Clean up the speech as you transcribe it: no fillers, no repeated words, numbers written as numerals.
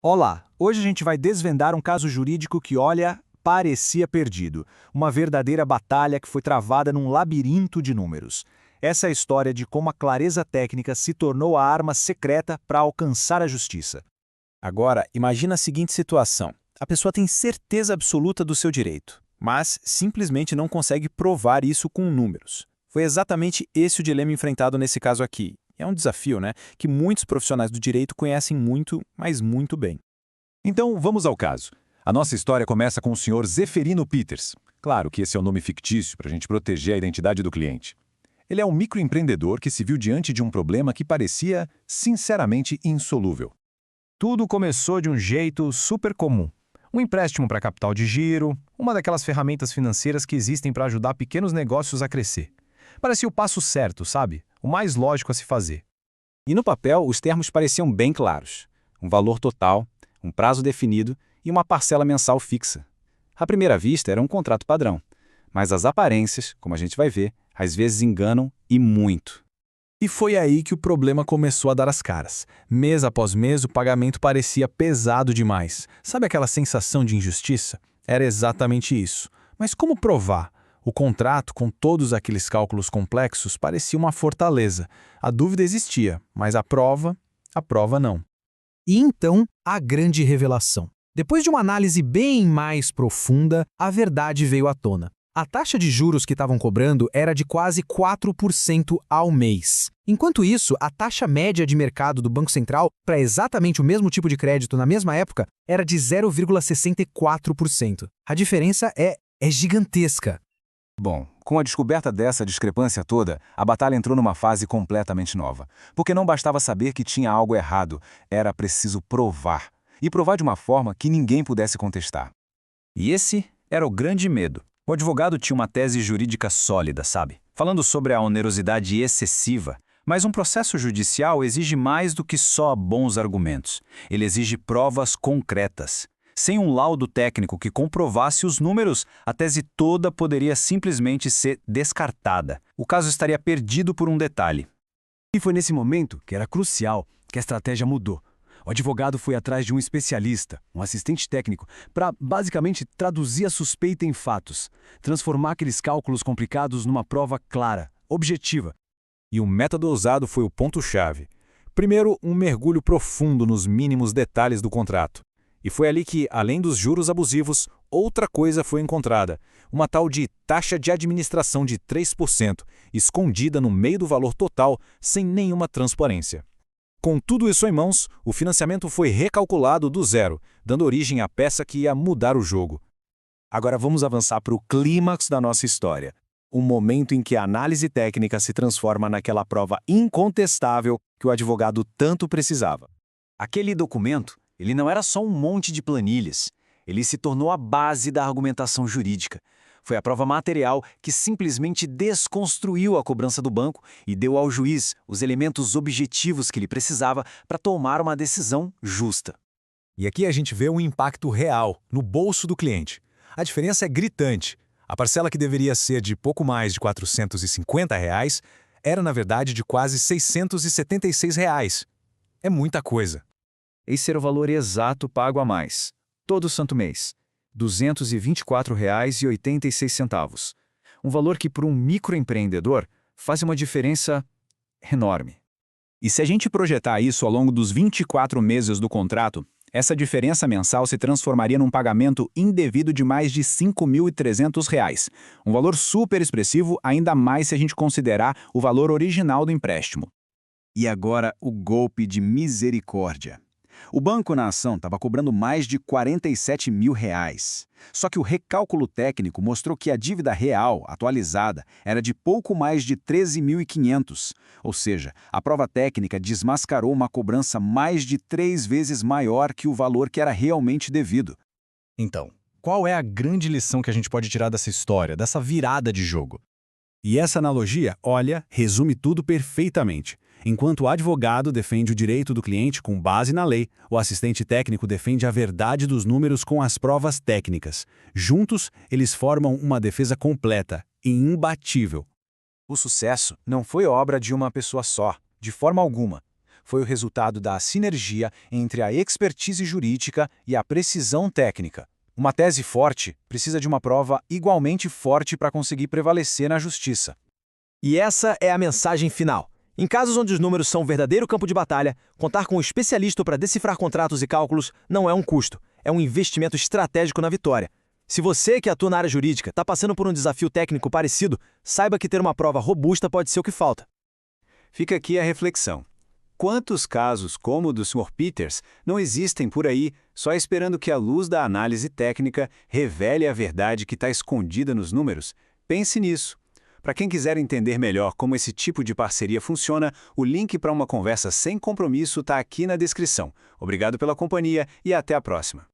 Olá, hoje a gente vai desvendar um caso jurídico que, olha, parecia perdido. Uma verdadeira batalha que foi travada num labirinto de números. Essa é a história de como a clareza técnica se tornou a arma secreta para alcançar a justiça. Agora, imagina a seguinte situação. A pessoa tem certeza absoluta do seu direito, mas simplesmente não consegue provar isso com números. Foi exatamente esse o dilema enfrentado nesse caso aqui. É um desafio, né, que muitos profissionais do direito conhecem muito, mas muito bem. Então, vamos ao caso. A nossa história começa com o senhor Zeferino Peters. Claro que esse é um nome fictício para a gente proteger a identidade do cliente. Ele é um microempreendedor que se viu diante de um problema que parecia, sinceramente, insolúvel. Tudo começou de um jeito super comum. Um empréstimo para capital de giro, uma daquelas ferramentas financeiras que existem para ajudar pequenos negócios a crescer. Parecia o passo certo, sabe? O mais lógico a se fazer. E no papel, os termos pareciam bem claros. Um valor total, um prazo definido e uma parcela mensal fixa. À primeira vista, era um contrato padrão. Mas as aparências, como a gente vai ver, às vezes enganam e muito. E foi aí que o problema começou a dar as caras. Mês após mês, o pagamento parecia pesado demais. Sabe aquela sensação de injustiça? Era exatamente isso. Mas como provar? O contrato, com todos aqueles cálculos complexos, parecia uma fortaleza. A dúvida existia, mas a prova não. E então, a grande revelação. Depois de uma análise bem mais profunda, a verdade veio à tona. A taxa de juros que estavam cobrando era de quase 4% ao mês. Enquanto isso, a taxa média de mercado do Banco Central para exatamente o mesmo tipo de crédito na mesma época era de 0,64%. A diferença é gigantesca. Bom, com a descoberta dessa discrepância toda, a batalha entrou numa fase completamente nova. Porque não bastava saber que tinha algo errado, era preciso provar. E provar de uma forma que ninguém pudesse contestar. E esse era o grande medo. O advogado tinha uma tese jurídica sólida, sabe? Falando sobre a onerosidade excessiva. Mas um processo judicial exige mais do que só bons argumentos. Ele exige provas concretas. Sem um laudo técnico que comprovasse os números, a tese toda poderia simplesmente ser descartada. O caso estaria perdido por um detalhe. E foi nesse momento, que era crucial, que a estratégia mudou. O advogado foi atrás de um especialista, um assistente técnico, para basicamente traduzir a suspeita em fatos, transformar aqueles cálculos complicados numa prova clara, objetiva. E o método usado foi o ponto-chave. Primeiro, um mergulho profundo nos mínimos detalhes do contrato. E foi ali que, além dos juros abusivos, outra coisa foi encontrada. Uma tal de taxa de administração de 3%, escondida no meio do valor total, sem nenhuma transparência. Com tudo isso em mãos, o financiamento foi recalculado do zero, dando origem à peça que ia mudar o jogo. Agora vamos avançar para o clímax da nossa história. O momento em que a análise técnica se transforma naquela prova incontestável que o advogado tanto precisava. Aquele documento, ele não era só um monte de planilhas. Ele se tornou a base da argumentação jurídica. Foi a prova material que simplesmente desconstruiu a cobrança do banco e deu ao juiz os elementos objetivos que ele precisava para tomar uma decisão justa. E aqui a gente vê um impacto real, no bolso do cliente. A diferença é gritante. A parcela que deveria ser de pouco mais de R$ 450 era, na verdade, de quase R$ 676. É muita coisa. Esse era o valor exato pago a mais, todo santo mês. R$ 224,86. Um valor que, para um microempreendedor, faz uma diferença enorme. E se a gente projetar isso ao longo dos 24 meses do contrato, essa diferença mensal se transformaria num pagamento indevido de mais de R$ 5.300. Um valor super expressivo, ainda mais se a gente considerar o valor original do empréstimo. E agora o golpe de misericórdia. O banco na ação estava cobrando mais de R$ 47 mil. Só que o recálculo técnico mostrou que a dívida real, atualizada, era de pouco mais de R$ 13.500. Ou seja, a prova técnica desmascarou uma cobrança mais de 3 vezes maior que o valor que era realmente devido. Então, qual é a grande lição que a gente pode tirar dessa história, dessa virada de jogo? E essa analogia, olha, resume tudo perfeitamente. Enquanto o advogado defende o direito do cliente com base na lei, o assistente técnico defende a verdade dos números com as provas técnicas. Juntos, eles formam uma defesa completa e imbatível. O sucesso não foi obra de uma pessoa só, de forma alguma. foi o resultado da sinergia entre a expertise jurídica e a precisão técnica. Uma tese forte precisa de uma prova igualmente forte para conseguir prevalecer na justiça. E essa é a mensagem final. Em casos onde os números são um verdadeiro campo de batalha, contar com um especialista para decifrar contratos e cálculos não é um custo, é um investimento estratégico na vitória. Se você que atua na área jurídica está passando por um desafio técnico parecido, saiba que ter uma prova robusta pode ser o que falta. Fica aqui a reflexão. Quantos casos como o do Sr. Peters não existem por aí só esperando que a luz da análise técnica revele a verdade que está escondida nos números? Pense nisso. Para quem quiser entender melhor como esse tipo de parceria funciona, o link para uma conversa sem compromisso está aqui na descrição. Obrigado pela companhia e até a próxima.